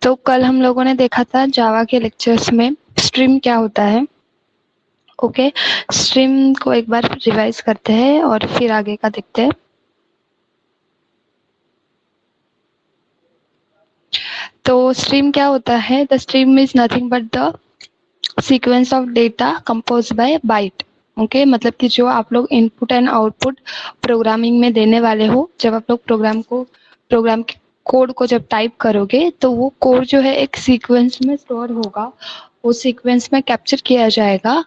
तो कल हम लोगों ने देखा था जावा के लेक्चर्स में स्ट्रीम क्या होता है। ओके, स्ट्रीम को एक बार रिवाइज करते हैं और फिर आगे का देखते हैं। तो स्ट्रीम क्या होता है? The stream is nothing but the sequence of data compose by byte. Okay, मतलब कि जो आप लोग इनपुट एंड आउटपुट प्रोग्रामिंग में देने वाले हो, जब आप लोग प्रोग्राम के कोड को जब टाइप करोगे तो वो कोड जो है एक सीक्वेंस में स्टोर होगा, वो सीक्वेंस में कैप्चर किया जाएगा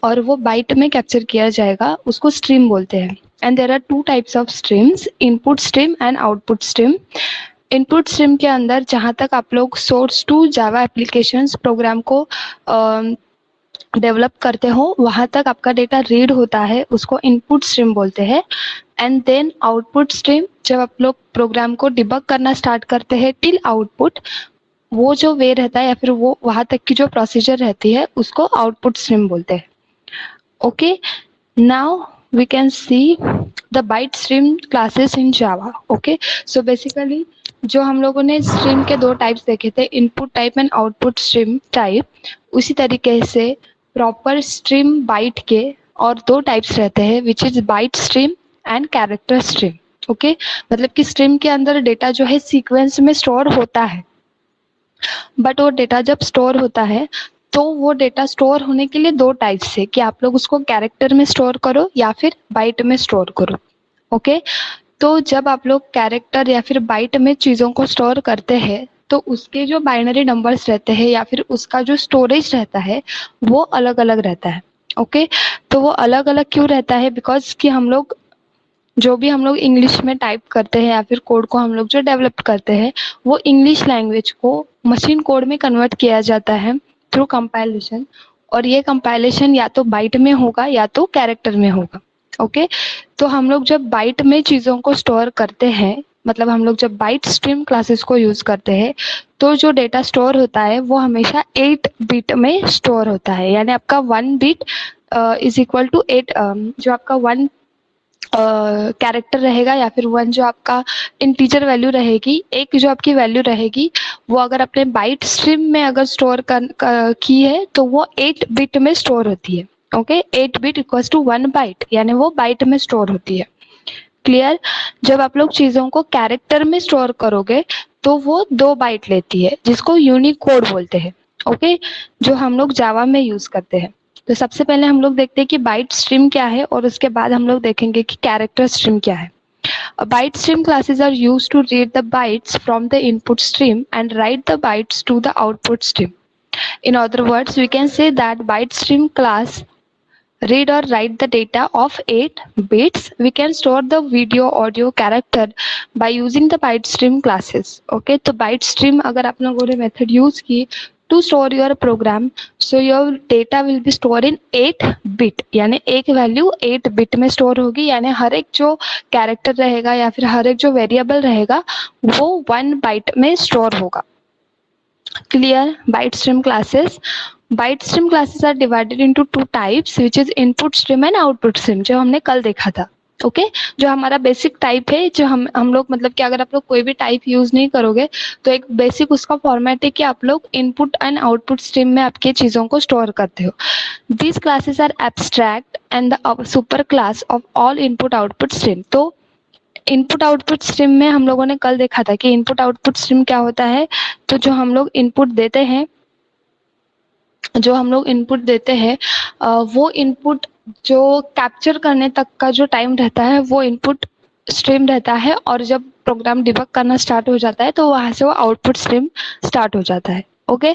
और वो बाइट में कैप्चर किया जाएगा, उसको स्ट्रीम बोलते हैं। And there are two types of streams, input stream and output stream. Input stream के अंदर जहाँ तक आप लोग source to Java applications program को डेवलप करते हो वहां तक आपका डेटा रीड होता है, उसको इनपुट स्ट्रीम बोलते हैं। एंड देन आउटपुट स्ट्रीम, जब आप लोग प्रोग्राम को डिबग करना स्टार्ट करते हैं टिल आउटपुट, वो जो वे रहता है या फिर वो वहां तक की जो प्रोसीजर रहती है उसको आउटपुट स्ट्रीम बोलते हैं। Okay, now we can see the byte stream classes in Java. Okay, so basically जो हम लोगों ने स्ट्रीम के दो टाइप्स देखे थे, input type and output stream type, उसी तरीके से प्रॉपर स्ट्रीम बाइट के और दो टाइप्स रहते हैं, which is byte stream and character stream. Okay, मतलब कि स्ट्रीम के अंदर डेटा जो है सीक्वेंस में स्टोर होता है, बट वो डेटा जब स्टोर होता है तो वो डेटा स्टोर होने के लिए दो टाइप से, कि आप लोग उसको कैरेक्टर में स्टोर करो या फिर बाइट में स्टोर करो। ओके, तो जब आप लोग कैरेक्टर या फिर बाइट में चीज़ों को स्टोर करते हैं तो उसके जो बाइनरी नंबर्स रहते हैं या फिर उसका जो स्टोरेज रहता है वो अलग अलग रहता है। ओके, तो वो अलग अलग क्यों रहता है? बिकॉज कि हम लोग जो भी हम लोग इंग्लिश में टाइप करते हैं या फिर कोड को हम लोग जो डेवलप करते हैं वो इंग्लिश लैंग्वेज को मशीन कोड में कन्वर्ट किया जाता है थ्रू कंपाइलेशन, और ये कंपाइलेशन या तो बाइट में होगा या तो कैरेक्टर में होगा। ओके, तो हम लोग जब बाइट में चीज़ों को स्टोर करते हैं, मतलब हम लोग जब बाइट स्ट्रीम क्लासेस को यूज करते हैं तो जो डेटा स्टोर होता है वो हमेशा 8 बिट में स्टोर होता है, यानी आपका 1 बिट इज इक्वल टू 8। जो आपका 1 कैरेक्टर रहेगा या फिर 1 जो आपका इंटीजर वैल्यू रहेगी, एक जो आपकी वैल्यू रहेगी, वो अगर अपने बाइट स्ट्रीम में अगर स्टोर की है तो वो 8 बिट में स्टोर होती है। Okay, 8 bit equals to 1 byte, यानी वो बाइट में स्टोर होती है। क्लियर? जब आप लोग चीजों को कैरेक्टर में स्टोर करोगे तो वो 2 बाइट लेती है, जिसको यूनिकोड बोलते हैं। ओके, जो हम लोग जावा में यूज करते हैं। तो सबसे पहले हम लोग देखते हैं कि बाइट स्ट्रीम क्या है और उसके बाद हम लोग देखेंगे कि कैरेक्टर स्ट्रीम क्या है। Byte stream classes are used to read the bytes from the input stream and write the bytes to the output stream. In other words, we can say that byte stream class read or write the data of 8 bits. We can store the video, audio, character by using the byte stream classes. Okay, तो byte stream अगर आप लोगों ने method use की to store your program, so your data will be stored in 8 bit, यानी एक value 8 bit में store होगी, यानी हर एक जो कैरेक्टर रहेगा या फिर हर एक जो वेरिएबल रहेगा वो 1 बाइट में स्टोर होगा। Clear? Byte stream classes, byte stream classes are divided into 2 types, which is input stream and output stream, जो हमने कल देखा था। ओके, जो हमारा बेसिक टाइप है, जो हम लोग मतलब कि अगर आप लोग कोई भी टाइप यूज नहीं करोगे तो एक बेसिक उसका फॉर्मेट है कि आप लोग इनपुट एंड आउटपुट स्ट्रीम में आपके चीजों को स्टोर करते हो। These classes are abstract and the super class of all input output stream. तो इनपुट आउटपुट स्ट्रीम में हम लोगों ने कल देखा था कि इनपुट आउटपुट स्ट्रीम क्या होता है। तो जो हम लोग इनपुट देते हैं वो इनपुट जो कैप्चर करने तक का जो टाइम रहता है वो इनपुट स्ट्रीम रहता है, और जब प्रोग्राम डिबग करना स्टार्ट हो जाता है तो वहां से वो आउटपुट स्ट्रीम स्टार्ट हो जाता है। ओके,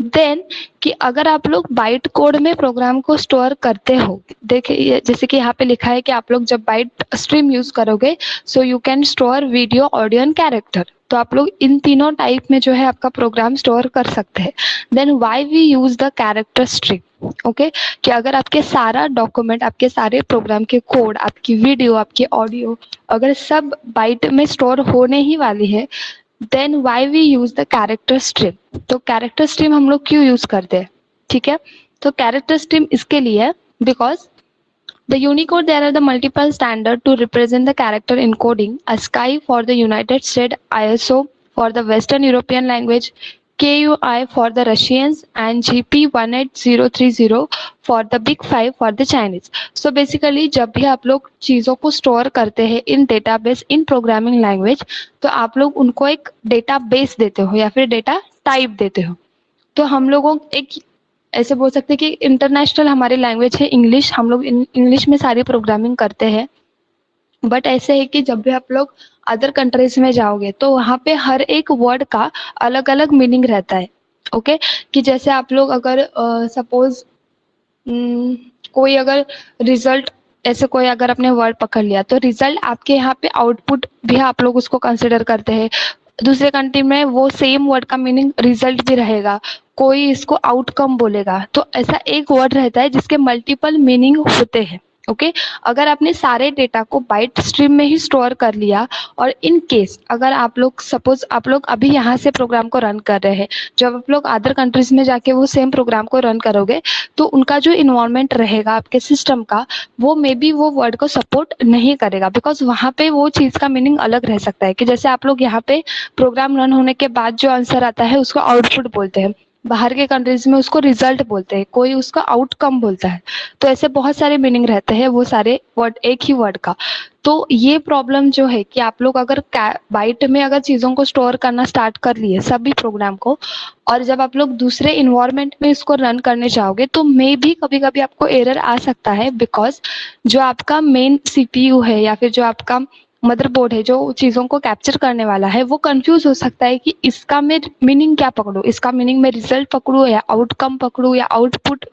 देन कि अगर आप लोग बाइट कोड में प्रोग्राम को स्टोर करते हो, देखिए जैसे कि यहाँ पे लिखा है कि आप लोग जब बाइट स्ट्रीम यूज करोगे सो you can store video, audio and character, तो आप लोग इन तीनों टाइप में जो है आपका प्रोग्राम स्टोर कर सकते हैं। Then why we use the character stream? Okay, कि अगर आपके सारा डॉक्यूमेंट, आपके सारे प्रोग्राम के कोड, आपकी वीडियो, आपकी ऑडियो अगर सब बाइट में स्टोर होने ही वाली है, then why we use the character stream? तो कैरेक्टर स्ट्रीम हम लोग क्यों यूज करते हैं? ठीक है, तो कैरेक्टर स्ट्रीम इसके लिए because the Unicode, there are the multiple standard to represent the character encoding. ASCII for the United States, ISO for the Western European language, KUI for the Russians and GP18030 for the Big Five for the Chinese. So basically जब भी आप लोग चीज़ों को store करते हैं इन database इन programming language, तो आप लोग उनको एक डेटाबेस देते हो या फिर डेटा टाइप देते हो. तो हम लोगों एक ऐसे बोल सकते हैं कि इंटरनेशनल हमारी लैंग्वेज है इंग्लिश, हम लोग इंग्लिश में सारी प्रोग्रामिंग करते हैं. बट ऐसे है कि जब भी आप लोग अदर कंट्रीज में जाओगे तो वहाँ पे हर एक वर्ड का अलग अलग मीनिंग रहता है. ओके कि जैसे आप लोग अगर सपोज कोई अगर रिजल्ट ऐसे कोई अगर अपने वर्ड पकड़ लिया तो रिजल्ट आपके यहाँ पे आउटपुट भी आप लोग उसको कंसिडर करते हैं. दूसरे कंट्री में वो सेम वर्ड का मीनिंग रिजल्ट भी रहेगा, कोई इसको आउटकम बोलेगा. तो ऐसा एक वर्ड रहता है जिसके मल्टीपल मीनिंग होते हैं. ओके अगर आपने सारे डेटा को बाइट स्ट्रीम में ही स्टोर कर लिया और इन केस अगर आप लोग सपोज आप लोग अभी यहाँ से प्रोग्राम को रन कर रहे हैं, जब आप लोग अदर कंट्रीज में जाके वो सेम प्रोग्राम को रन करोगे तो उनका जो इन्वायरमेंट रहेगा आपके सिस्टम का वो मे बी वो वर्ड को सपोर्ट नहीं करेगा, बिकॉज वहाँ पे वो चीज़ का मीनिंग अलग रह सकता है. कि जैसे आप लोग यहाँ पे प्रोग्राम रन होने के बाद जो आंसर आता है उसको आउटपुट बोलते हैं, बाहर के कंट्रीज में उसको रिजल्ट बोलते हैं, कोई उसका आउटकम बोलता है. तो ऐसे बहुत सारे मीनिंग रहते हैं वो सारे वर्ड एक ही वर्ड का. तो ये प्रॉब्लम जो है कि आप लोग अगर बाइट में अगर चीज़ों को स्टोर करना स्टार्ट कर लिए सभी प्रोग्राम को, और जब आप लोग दूसरे इन्वायरमेंट में इसको रन करने जाओगे तो मे भी कभी कभी आपको एरर आ सकता है, बिकॉज जो आपका मेन CPU है या फिर जो आपका मदरबोर्ड है जो चीज़ों को कैप्चर करने वाला है वो कंफ्यूज हो सकता है कि इसका मैं मीनिंग क्या पकड़ूं, इसका मीनिंग मैं रिजल्ट पकड़ूं या आउटकम पकड़ूं या आउटपुट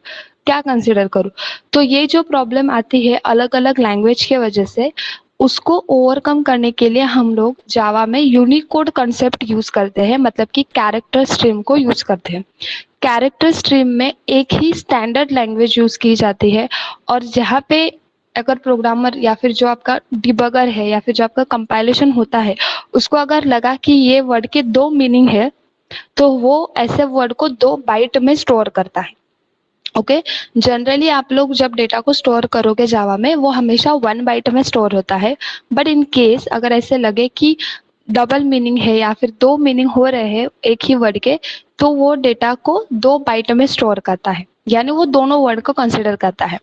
क्या कंसिडर करूं. तो ये जो प्रॉब्लम आती है अलग अलग लैंग्वेज के वजह से, उसको ओवरकम करने के लिए हम लोग जावा में यूनिकोड कंसेप्ट यूज करते हैं, मतलब कि कैरेक्टर स्ट्रीम को यूज करते हैं. कैरेक्टर स्ट्रीम में एक ही स्टैंडर्ड लैंग्वेज यूज की जाती है, और जहाँ पे अगर प्रोग्रामर या फिर जो आपका डिबगर है या फिर जो आपका कंपाइलेशन होता है उसको अगर लगा कि ये वर्ड के दो मीनिंग है तो वो ऐसे वर्ड को 2 बाइट में स्टोर करता है. ओके जनरली आप लोग जब डेटा को स्टोर करोगे जावा में वो हमेशा 1 बाइट में स्टोर होता है. बट इन केस अगर ऐसे लगे कि डबल मीनिंग है या फिर 2 मीनिंग हो रहे हैं एक ही वर्ड के, तो वो डेटा को 2 बाइट में स्टोर करता है, यानी वो दोनों वर्ड को कंसिडर करता है.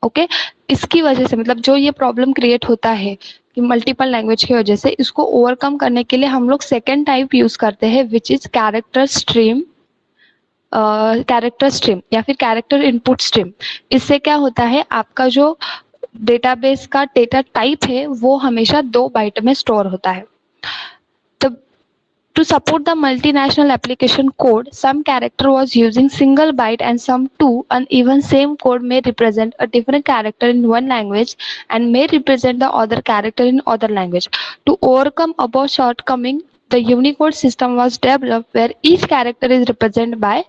ओके इसकी वजह से मतलब जो ये प्रॉब्लम क्रिएट होता है कि मल्टीपल लैंग्वेज की वजह से, इसको ओवरकम करने के लिए हम लोग सेकेंड टाइप यूज करते हैं which is character stream. Character stream या फिर कैरेक्टर इनपुट स्ट्रीम. इससे क्या होता है आपका जो डेटाबेस का डेटा टाइप है वो हमेशा 2 बाइट में स्टोर होता है. To support the multinational application code, some character was using single byte and some 2, and even same code may represent a different character in one language and may represent the other character in other language. To overcome above shortcoming, the Unicode system was developed where each character is represented by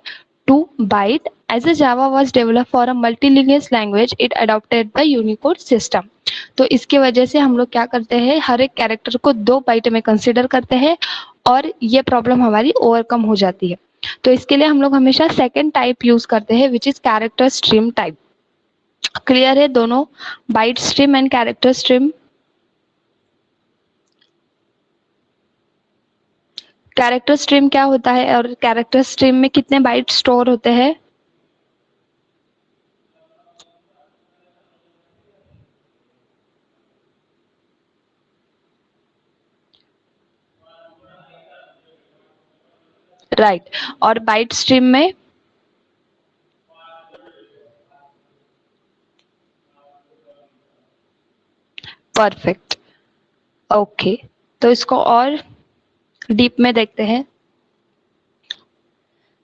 2 byte. As a Java was developed for a multilingual language, it adopted the Unicode system. तो इसकी वजह से हम लोग क्या करते हैं हर एक कैरेक्टर को 2 बाइट में कंसिडर करते हैं और ये प्रॉब्लम हमारी ओवरकम हो जाती है. तो इसके लिए हम लोग हमेशा सेकेंड टाइप यूज करते हैं which is character stream type. Clear है दोनों, byte stream and character stream. Character stream क्या होता है और कैरेक्टर स्ट्रीम में कितने बाइट स्टोर होते हैं? राइट और बाइट स्ट्रीम में परफेक्ट. ओके तो इसको और डीप में देखते हैं.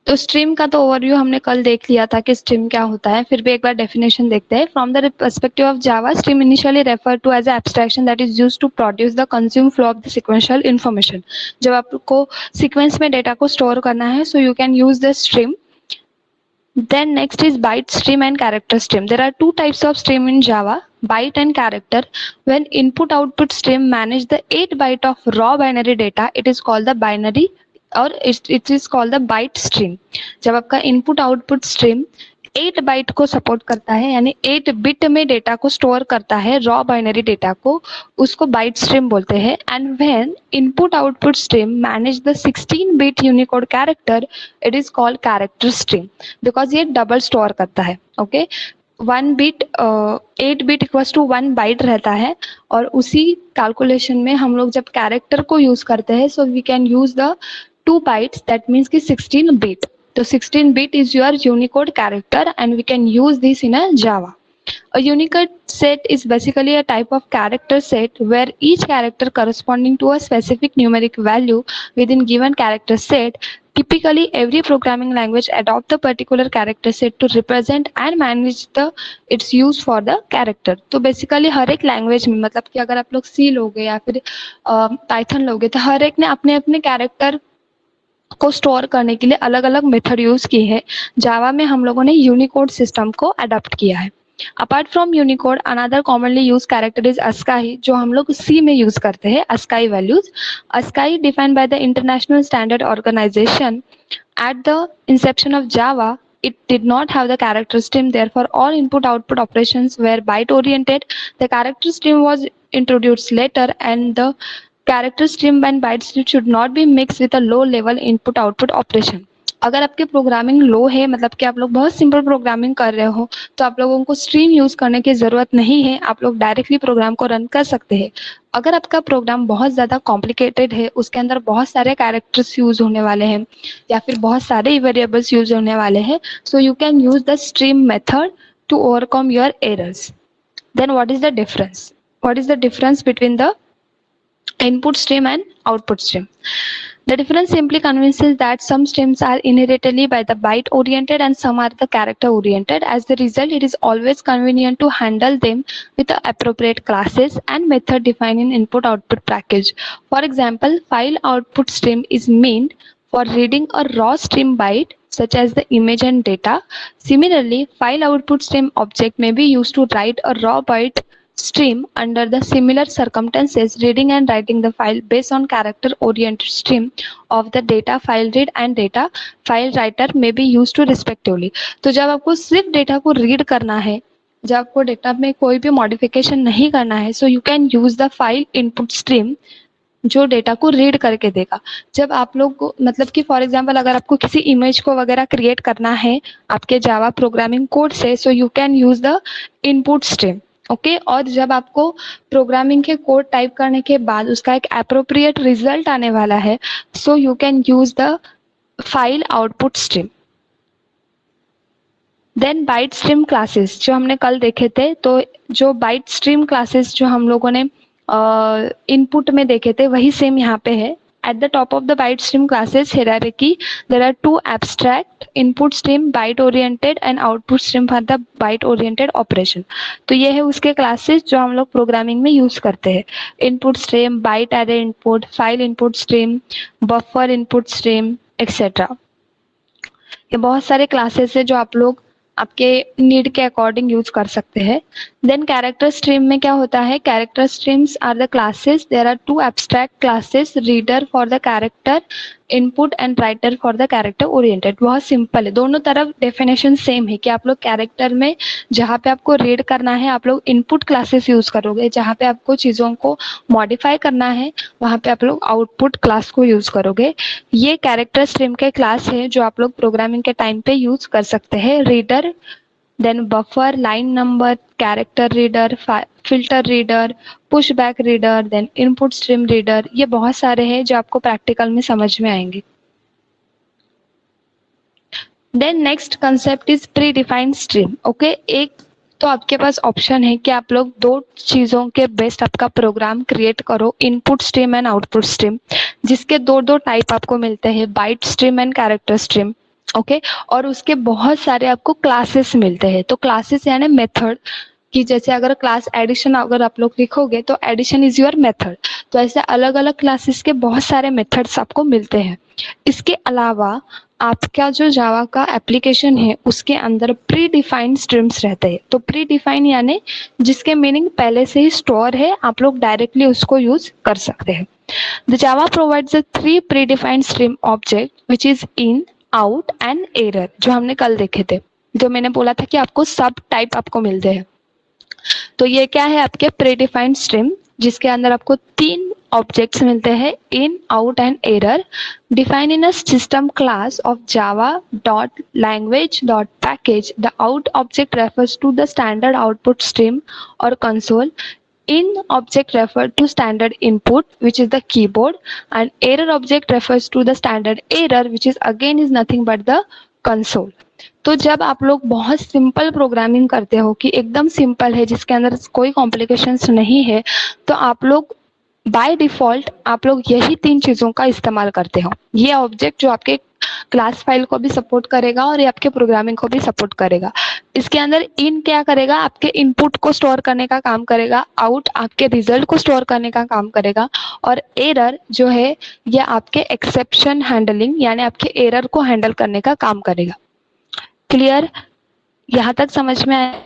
तो स्ट्रीम का तो ओवरव्यू हमने कल देख लिया था कि स्ट्रीम क्या होता है, फिर भी एक बार डेफिनेशन देखते हैं. From the perspective of Java, stream initially refer to as abstraction that is used to produce the consume flow of the sequential information. जब आपको सीक्वेंस में डेटा को स्टोर करना है so you can use the stream. Then next is byte stream and character stream. There are 2 types of stream in Java, byte and character. When input output stream manage the 8 byte of raw binary data, it is called the binary और it is called the byte stream. जब आपका input output stream 8 bite को support करता है, यानी 8 bit में data को store करता है, रॉ बाइनरी डेटा को, उसको बाइट स्ट्रीम बोलते हैं। And when input output stream manage the 16 bit unicode character, it is called character stream, because ये डबल स्टोर करता है। Okay, 1 bit 8 bit equals to 1 byte रहता है, और उसी कैलकुलेशन में हम लोग जब कैरेक्टर को यूज करते हैं, so we can use the 2 bytes, that means कि 16 bit. So 16 bit is your Unicode character, and we can use this in a Java. A Unicode set is basically a type of character set where each character corresponding to a specific numeric value within given character set. Typically, every programming language adopts the particular character set to represent and manage its use for the character. तो basically हर एक language में, मतलब कि अगर आप लोग C लोगे या फिर Python लोगे, तो हर एक ने अपने अपने character को स्टोर करने के लिए अलग अलग मेथड यूज की है। जावा में हम लोगों ने यूनिकोड सिस्टम को अडॉप्ट किया है। Apart from Unicode, another commonly use character is ASCII, जो हम लोग सी में यूज करते हैं। ASCII values, ASCII defined by the international standard organisation at the inception of Java. It did not have the character stream, therefore all input-output operations were byte-oriented. The character stream was introduced later, and the character stream and byte stream should not be mixed with a low-level input-output operation. अगर आपके programming लो है, मतलब कि आप लोग बहुत simple programming कर रहे हो, तो आप लोगों को स्ट्रीम यूज करने की जरूरत नहीं है, आप लोग डायरेक्टली प्रोग्राम को रन कर सकते हैं। अगर आपका प्रोग्राम बहुत ज्यादा कॉम्प्लिकेटेड है, उसके अंदर बहुत सारे कैरेक्टर्स यूज होने वाले हैं या फिर बहुत सारे वेरिएबल्स यूज होने वाले हैं, so you can use the stream method to overcome your errors. Then what is the difference? What is the difference between the input stream and output stream? The difference simply convinces that some streams are inherently by the byte oriented and some are the character oriented. As the result, it is always convenient to handle them with the appropriate classes and method defined in input output package. For example, file output stream is meant for reading a raw stream byte such as the image and data. Similarly, file output stream object may be used to write a raw byte stream under the similar circumstances. Reading and writing the file based on character oriented stream of the data file read and data file writer may be used to respectively. तो जब आपको सिर्फ data को read करना है, जब आपको data में कोई भी मॉडिफिकेशन नहीं करना है, so you can use the file input stream जो डेटा को रीड करके देगा। जब आप लोग को, मतलब कि फॉर एग्जांपल अगर आपको किसी इमेज को वगैरह क्रिएट करना है आपके जावा प्रोग्रामिंग कोड से, सो you can use the input stream. Okay, और जब आपको प्रोग्रामिंग के कोड टाइप करने के बाद उसका एक एप्रोप्रिएट रिजल्ट आने वाला है, so you can use the file output stream. Then byte stream classes जो हमने कल देखे थे, तो जो बाइट स्ट्रीम क्लासेस जो हम लोगों ने इनपुट में देखे थे वही सेम यहाँ पे है। At the top of the byte stream classes hierarchy, there are two abstract input stream byte oriented and output stream for the byte oriented operation. तो ये है उसके क्लासेस जो हम लोग प्रोग्रामिंग में यूज करते हैं। Input stream, byte array input, file input stream, buffer input stream etcetera. ये बहुत सारे क्लासेस है जो आप लोग आपके नीड के अकॉर्डिंग यूज कर सकते हैं। देन कैरेक्टर स्ट्रीम में क्या होता है? Character streams are the classes, there are two abstract classes, reader for the character input and writer for the character oriented. बहुत सिंपल है, दोनों तरफ डेफिनेशन सेम है कि आप लोग कैरेक्टर में जहाँ पे आपको रीड करना है आप लोग इनपुट क्लासेस यूज करोगे, जहाँ पे आपको चीजों को मॉडिफाई करना है वहाँ पे आप लोग आउटपुट क्लास को यूज करोगे। ये कैरेक्टर स्ट्रीम के क्लास है जो आप लोग प्रोग्रामिंग के टाइम पे यूज कर सकते हैं। Reader, then buffer, line number, character reader, filter reader, push back reader, then input stream reader, ये बहुत सारे हैं जो आपको प्रैक्टिकल में समझ में आएंगे। Then next concept is predefined stream. Okay, एक तो आपके पास ऑप्शन है कि आप लोग दो चीजों के बेस्ट आपका प्रोग्राम क्रिएट करो, input stream and output stream, जिसके दो टाइप आपको मिलते हैं, byte stream and character stream. Okay, और उसके बहुत सारे आपको क्लासेस मिलते हैं। तो क्लासेस यानी मेथड कि जैसे अगर क्लास एडिशन अगर आप लोग लिखोगे तो एडिशन इज योर मेथड, तो ऐसे अलग अलग क्लासेस के बहुत सारे मेथड्स आपको मिलते हैं। इसके अलावा आपका जो जावा का एप्लीकेशन है उसके अंदर प्री डिफाइंड स्ट्रीम्स रहते हैं। तो प्री डिफाइंड यानी जिसके मीनिंग पहले से ही स्टोर है, आप लोग डायरेक्टली उसको यूज कर सकते हैं। The Java provides the 3 pre defined stream object which is in, out and error, जो हमने कल देखे थे। जो मैंने बोला था कि आपको सब टाइप आपको मिलते हैं। तो ये क्या है आपके प्रीडिफाइंड स्ट्रीम, जिसके अंदर आपको 3 ऑब्जेक्ट्स मिलते हैं, in, out and error, define in a system class of Java dot language dot package. The out object refers to the standard output stream और console. In object refer to standard input, which is the keyboard, and error object refers to the standard error, which is again is nothing but the console. तो जब आप लोग बहुत simple programming करते हो कि एकदम सिंपल है जिसके अंदर कोई कॉम्प्लिकेशंस नहीं है, तो आप लोग बाय डिफॉल्ट आप लोग यही 3 चीजों का इस्तेमाल करते हो। ये ऑब्जेक्ट जो आपके क्लास फाइल को भी सपोर्ट करेगा और ये आपके प्रोग्रामिंग को भी सपोर्ट करेगा। इसके अंदर इन क्या करेगा, आपके इनपुट को स्टोर करने का काम करेगा, आउट आपके रिजल्ट को स्टोर करने का काम करेगा, और एरर जो है ये आपके एक्सेप्शन हैंडलिंग यानी आपके एरर को हैंडल करने का काम करेगा। क्लियर? यहाँ तक समझ में आया?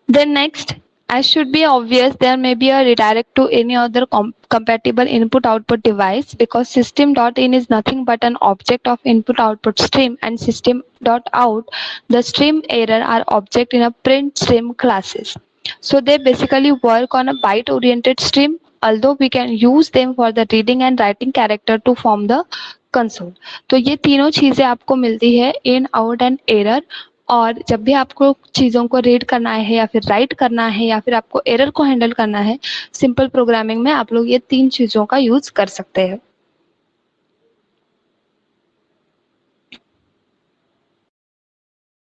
Then next, as should be obvious, there may be a redirect to any other compatible input-output device, because system.in is nothing but an object of input-output stream, and system.out, the stream error, are object in a print stream classes. So they basically work on a byte-oriented stream, although we can use them for the reading and writing character to form the console. तो ये तीनों चीजें आपको मिलती है, in, out and error। और जब भी आपको चीज़ों को रीड करना है या फिर राइट करना है या फिर आपको एरर को हैंडल करना है, सिंपल प्रोग्रामिंग में आप लोग ये 3 चीज़ों का यूज कर सकते हैं।